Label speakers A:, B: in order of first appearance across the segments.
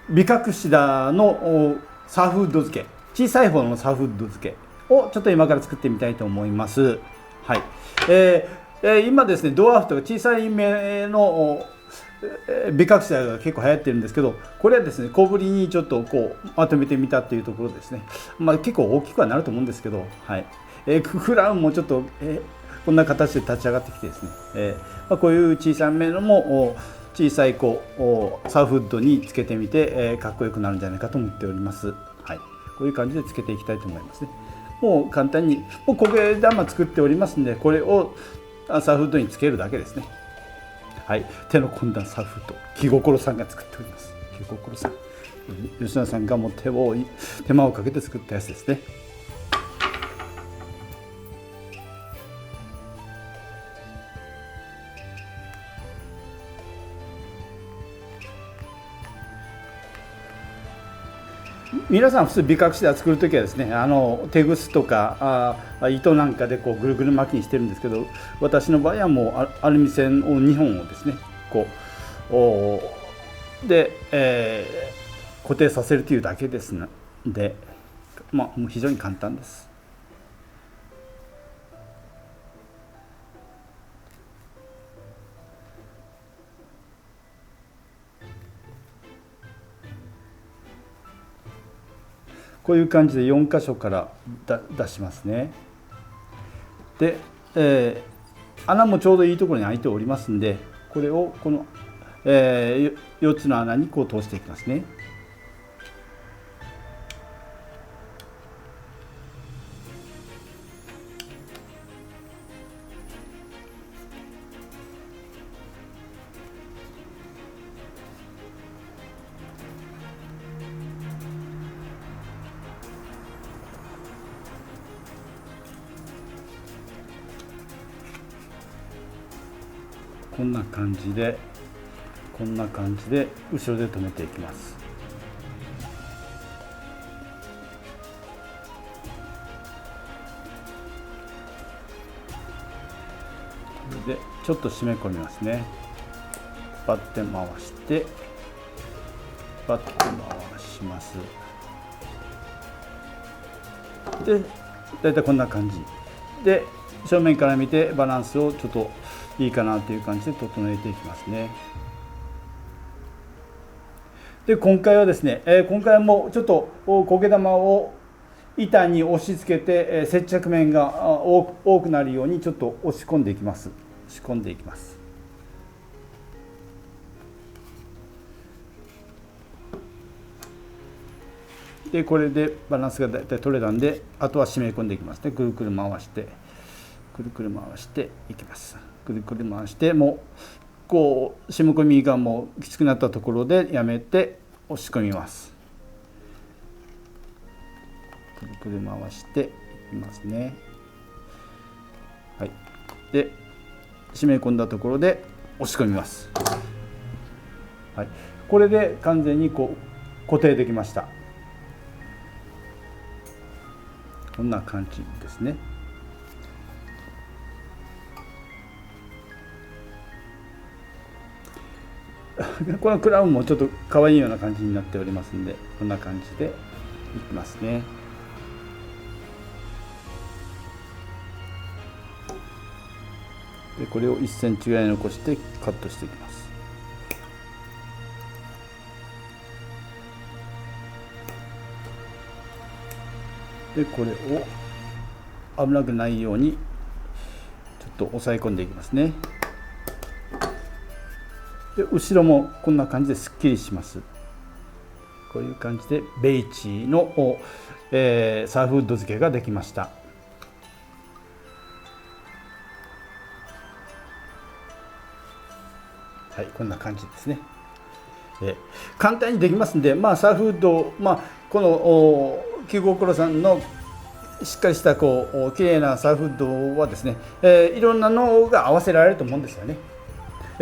A: ビカクシダのサーフード漬け、小さい方のサーフード漬けをちょっと今から作ってみたいと思います。はい。今ですね、ドワーフとか小さい目のビカクシダが結構流行ってるんですけど、これはですね、小ぶりにちょっとこうまとめてみたっていうところですね。結構大きくはなると思うんですけど、はい。クラウンもちょっと、こんな形で立ち上がってきてですね、こういう小さめのも小さいこうサーフードにつけてみて、かっこよくなるんじゃないかと思っております。はい。こういう感じでつけていきたいと思いますね。もう簡単にもう焦げ玉作っておりますので、これをサーフードにつけるだけですね。はい、手の込んだサーフード、気心さんが作っております。気心さん、吉田さんがもう手間をかけて作ったやつですね。皆さん普通ビカクシダ作るときはですね、テグスとか糸なんかでこうぐるぐる巻きにしてるんですけど、私の場合はもうアルミ線を2本をですねこうで、固定させるというだけですので、もう非常に簡単です。こういう感じで4箇所から出しますね。で、穴もちょうどいいところに開いておりますんで、これをこの、4つの穴にこう通していきますね。こんな感じで後ろで留めていきます。これでちょっと締め込みますね。バッて回してバッて回します。でだいたいこんな感じで、正面から見てバランスをちょっといいかなという感じで整えていきますね。で今回はですね、今回もちょっと苔玉を板に押し付けて、接着面が多くなるようにちょっと押し込んでいきます。でこれでバランスがだいたい取れたんで、あとは締め込んでいきますね。くるくる回していきます。くるくる回して、もうこう締め込みがもうきつくなったところでやめて押し込みます。くるくる回していきますね。はい。で締め込んだところで押し込みます。はい。これで完全にこう固定できました。こんな感じですね。このクラウンもちょっと可愛いような感じになっておりますので、こんな感じでいきますね。でこれを1センチぐらい残してカットしていきます。でこれを危なくないようにちょっと押さえ込んでいきますね。で後ろもこんな感じですっきりします。こういう感じでベイチーの、サーフード漬けができました。はい、こんな感じですね。簡単にできますんで、サーフード、この気心さんのしっかりしたこう綺麗なサーフードはですね、いろんなのが合わせられると思うんですよね。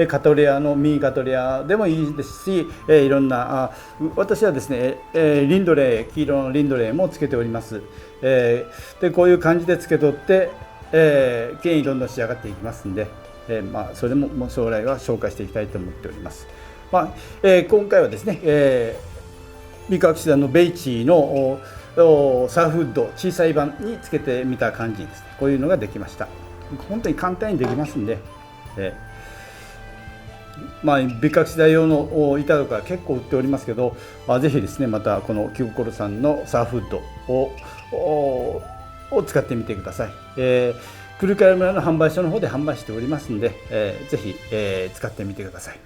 A: カトレアのミニカトレアでもいいですし、いろんな私はですね、リンドレー、黄色のリンドレーもつけております。でこういう感じでつけとって、綺麗にどんどん仕上がっていきますんで、それも将来は紹介していきたいと思っております。今回はですね、ビカクシダのベイチーのサーフウッド小さい版につけてみた感じですね。こういうのができました。本当に簡単にできますんで、ビカクシダ用の板とか結構売っておりますけど、ぜひですねまたこのキューコロさんのサーフウッドを使ってみてください。クルカヤ村の販売所の方で販売しておりますので、ぜひ、使ってみてください。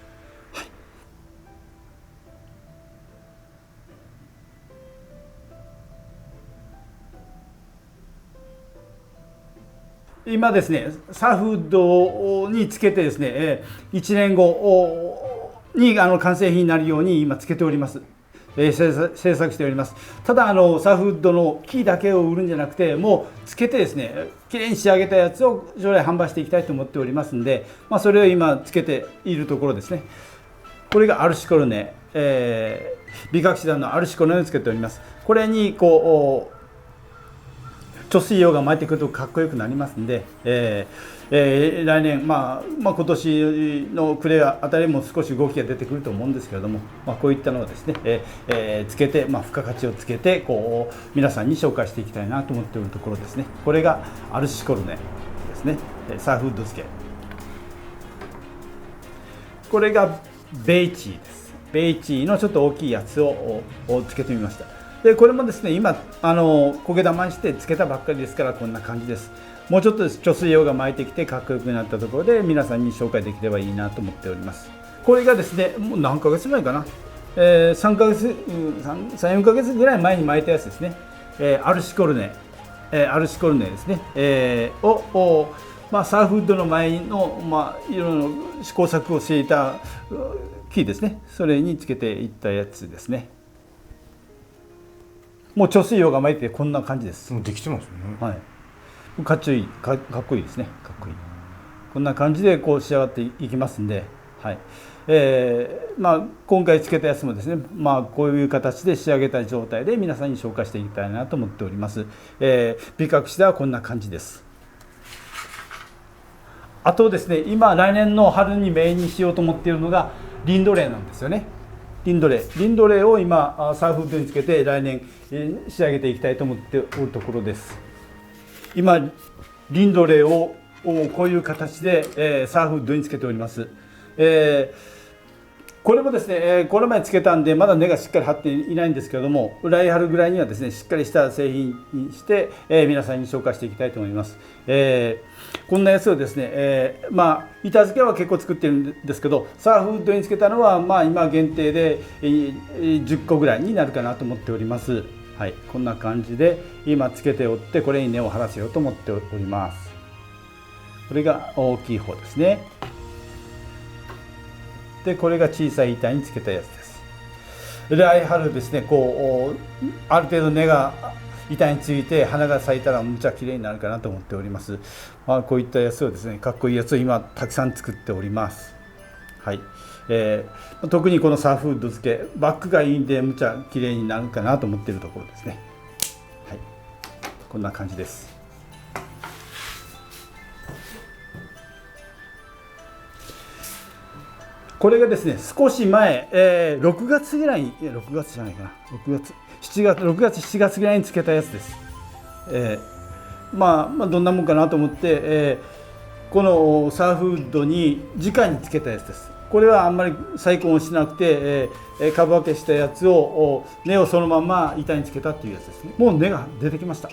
A: 今ですねサーフウッドにつけてですね、1年後に完成品になるように今つけております。制作しております。ただサーフウッドの木だけを売るんじゃなくて、もうつけてですねきれいに仕上げたやつを将来販売していきたいと思っておりますんで、それを今つけているところですね。これがアルシコルネ、ビカクシダのアルシコルネをつけております。これにこう貯水葉が巻いてくるとかっこよくなりますんで、来年、今年の暮れあたりも少し動きが出てくると思うんですけれども、こういったのをですね、つけて、付加価値をつけてこう皆さんに紹介していきたいなと思っているところですね。これがアルシコルネですね、サーフウッド付け。これがベイチーです。ベイチーのちょっと大きいやつをつけてみました。でこれもですね今苔玉にしてつけたばっかりですから、こんな感じです。もうちょっと貯水葉が巻いてきてかっこよくなったところで皆さんに紹介できればいいなと思っております。これがですねもう何ヶ月前かな、3ヶ月、4ヶ月ぐらい前に巻いたやつですね。アルシコルネですね、サーフウッドの前の、いろいろ試行錯誤していた木ですね。それにつけていったやつですね。もう貯水葉が巻いてこんな感じです。
B: もうできてますよね。
A: はい。かっこいいですね。かっこいい。こんな感じでこう仕上がっていきますんで、はい。今回つけたやつもですね、こういう形で仕上げた状態で皆さんに紹介していきたいなと思っております。ビカクシダはこんな感じです。あとですね、今来年の春にメインにしようと思っているのがリンドレーなんですよね。リンドレーを今サーフウッドにつけて来年仕上げていきたいと思っておるところです。今リンドレーをこういう形でサーフウッドにつけております。これもですね、この前つけたんでまだ根がしっかり張っていないんですけれども、来春ぐらいにはですねしっかりした製品にして、皆さんに紹介していきたいと思います。こんなやつをですね、板付けは結構作ってるんですけど、サーフウッドにつけたのは今限定で10個ぐらいになるかなと思っております。はい、こんな感じで今つけておって、これに根を張らせようと思っております。これが大きい方ですね。でこれが小さい板につけたやつです。来春ですね、こうある程度根が板について花が咲いたらむちゃ綺麗になるかなと思っております。こういったやつをですね、かっこいいやつを今たくさん作っております。はい。特にこのサーフウッド付けバックがいいんでむちゃ綺麗になるかなと思っているところですね。はい。こんな感じです。これがですね少し前、6月ぐらいに6月じゃないかな6月7月ぐらいにつけたやつです。どんなもんかなと思って、このサーフウッドに直につけたやつです。これはあんまり再婚をしなくて、株分けしたやつを根をそのまま板につけたっていうやつですね。もう根が出てきました。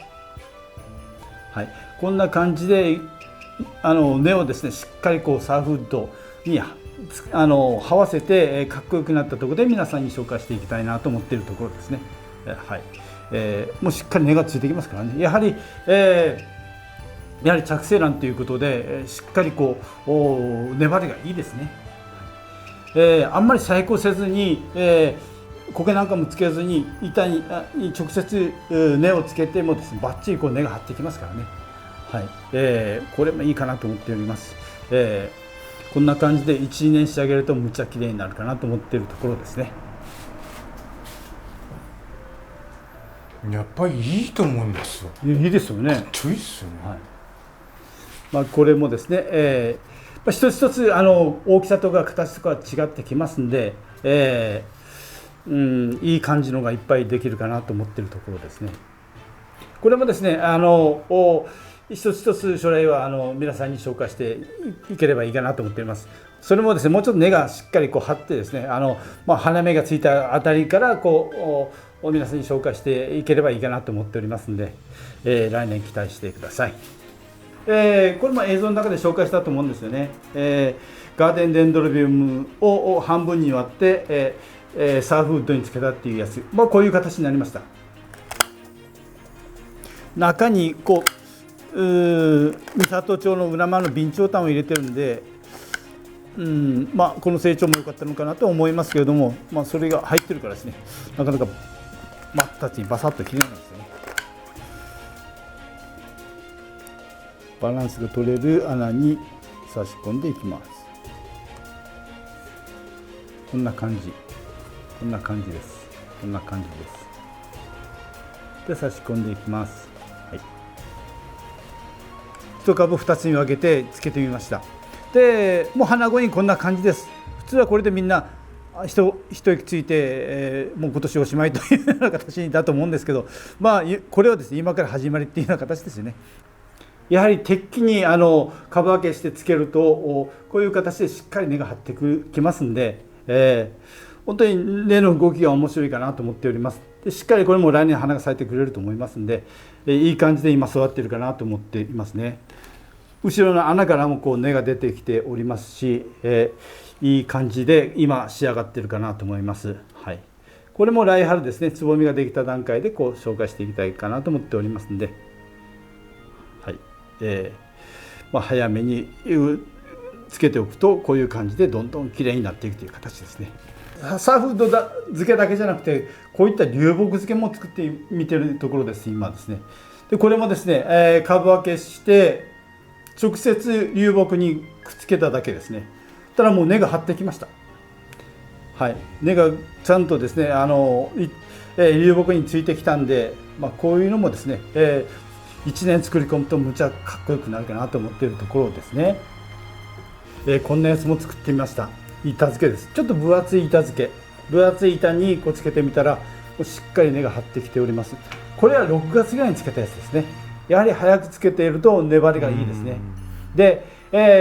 A: はい、こんな感じで根をですねしっかりこうサーフウッドに這わせてかっこよくなったところで皆さんに紹介していきたいなと思っているところですね。はい。もうしっかり根がついてきますからね。やはり着生卵ということでしっかりこう粘りがいいですね。あんまり細工せずに、苔なんかもつけずに板に直接根をつけてもですねバッチリこう根が張ってきますからね。はい。これもいいかなと思っております。こんな感じで 1,2 年仕上げるとむっちゃ綺麗になるかなと思っているところですね。
B: やっぱりいいと思いますよ。
A: いいですよね。
B: ちょいっすよね。
A: はい。これもですね、一つ一つ大きさとか形とか違ってきますんで、いい感じのがいっぱいできるかなと思っているところですね。これもですね一つ一つ将来は皆さんに紹介していければいいかなと思っています。それもですねもうちょっと根がしっかり張ってですね花芽がついたあたりから皆さんに紹介していければいいかなと思っておりますので、来年期待してください。これも映像の中で紹介したと思うんですよね。ガーデンデンドロビウムを半分に割って、サーフウッドにつけたっていうやつ、こういう形になりました。中に三郷町の裏間の備長炭を入れてるんで、この成長も良かったのかなと思いますけれども、それが入ってるからですね、なかなか真っ二つにバサッと切れないんですよね。バランスが取れる穴に差し込んでいきます。こんな感じです。こんな感じです。で差し込んでいきます。1株2つに分けてつけてみました。でもう花後にこんな感じです。普通はこれでみんな一息ついて、もう今年おしまいというような形だと思うんですけど、これはですね今から始まりっていうような形ですよね。やはり適期に株分けしてつけるとこういう形でしっかり根が張ってきますんで、本当に根の動きが面白いかなと思っております。でしっかりこれも来年花が咲いてくれると思いますんで、いい感じで今育っているかなと思っていますね。後ろの穴からも根が出てきておりますし、いい感じで今仕上がっているかなと思います。これも来春ですね、つぼみができた段階で紹介していきたいかなと思っておりますんで、早めにつけておくとこういう感じでどんどんきれいになっていくという形ですね。サーフウッド漬けだけじゃなくてこういった流木漬けも作ってみてるところです今ですね。でこれもですね、株分けして直接流木にくっつけただけですね。たらもう根が張ってきました。根がちゃんとですね流木についてきたんで、こういうのもですね、1年作り込むとむちゃかっこよくなるかなと思っているところですね。こんなやつも作ってみました。板付けです。ちょっと分厚い板付け、分厚い板につけてみたらしっかり根が張ってきております。これは6月ぐらいにつけたやつですね。やはり早くつけていると粘りがいいですね。で、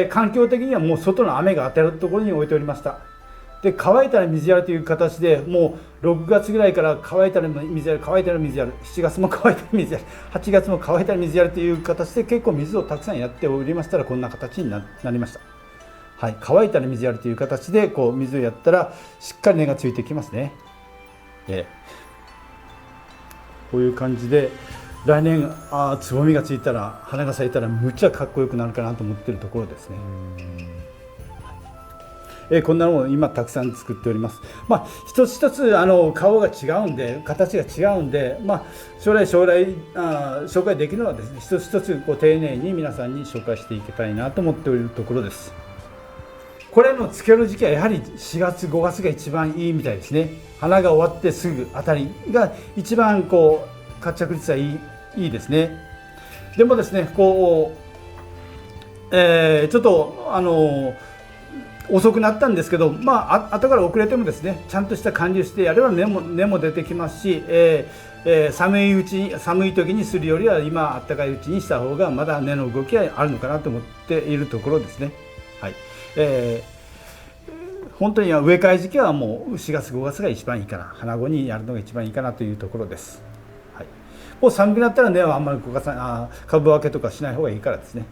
A: 環境的にはもう外の雨が当たるところに置いておりました。で乾いたら水やりという形でもう6月ぐらいから乾いたら水やり、乾いたら水やり、7月も乾いたら水やり、8月も乾いたら水やりという形で結構水をたくさんやっておりましたらこんな形になりました。乾いたら水やりという形で水をやったらしっかり根がついてきますね。こういう感じで来年つぼみがついたら花が咲いたらむっちゃかっこよくなるかなと思っているところですね。こんなのを今たくさん作っております。一つ一つ顔が違うんで形が違うんで、将来紹介できるのはですね一つ一つ丁寧に皆さんに紹介していきたいなと思っておるところです。これのつける時期はやはり4月5月が一番いいみたいですね。花が終わってすぐあたりが一番活着率はいいですね。でもですねちょっと遅くなったんですけど、後から遅れてもですねちゃんとした管理をしてやれば根も出てきますし、寒い時にするよりは今暖かいうちにした方がまだ根の動きがあるのかなと思っているところですね。本当に植え替え時期はもう4月5月が一番いいかな、花後にやるのが一番いいかなというところです。もう寒くなったら根はあんまり株分けとかしない方がいいからですね。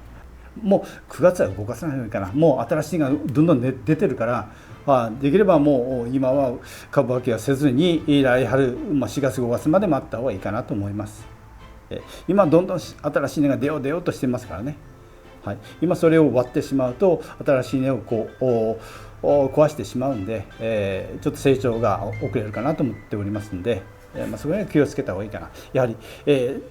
A: もう9月は動かさない方がいいかな。もう新しいがどんどん出てるから、できればもう今は株分けはせずに来春、4月5月まで待った方がいいかなと思います。今どんどん新しい根が出ようとしてますからね。今それを割ってしまうと新しい根を壊してしまうんで、ちょっと成長が遅れるかなと思っておりますので、それには気をつけた方がいいかな。やはり、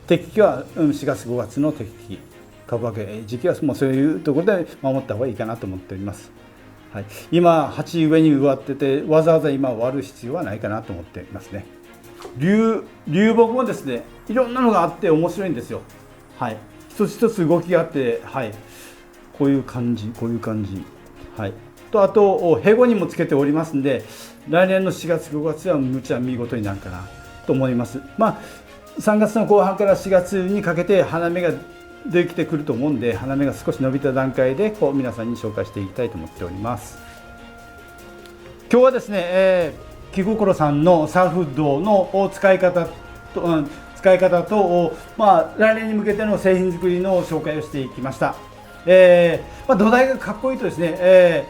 A: 適期は4月5月の適期、株分け時期はもうそういうところで守った方がいいかなと思っております。今鉢上に植わっててわざわざ今割る必要はないかなと思っていますね。流木もですねいろんなのがあって面白いんですよ。一つ一つ動きがあって、こういう感じ、あとヘゴにもつけておりますんで、来年の4月5月はむちゃ見事になるかなと思います。3月の後半から4月にかけて花芽ができてくると思うんで、花芽が少し伸びた段階で皆さんに紹介していきたいと思っております。今日はですね、気心さんのサーフードの使い方と、来年に向けての製品作りの紹介をしていきました。土台がかっこいいとですね、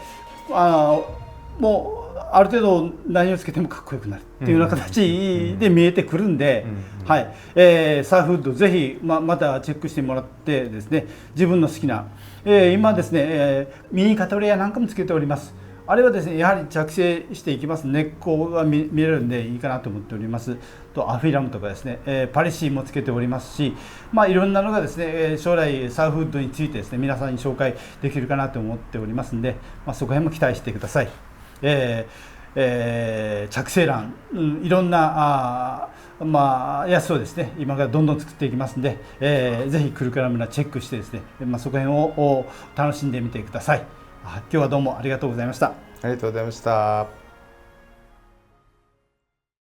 A: もうある程度何をつけてもかっこよくなるっていうような形で見えてくるんで、サーフードぜひまたチェックしてもらってですね、自分の好きな、今ですね、ミニカトレアなんかもつけております。あれはですね、やはり着生していきます。根っこが見れるんでいいかなと思っております。とアフィラムとかですね、パリシーもつけておりますし、いろんなのがですね、将来サーフードについてですね、皆さんに紹介できるかなと思っておりますんで、そこへも期待してください。着生卵、いろんなやつをですね、今からどんどん作っていきますんで、ぜひクルカラ村チェックしてですね、そこへんを楽しんでみてください。今日はどうもありがとうございました。
B: ありがとうございました。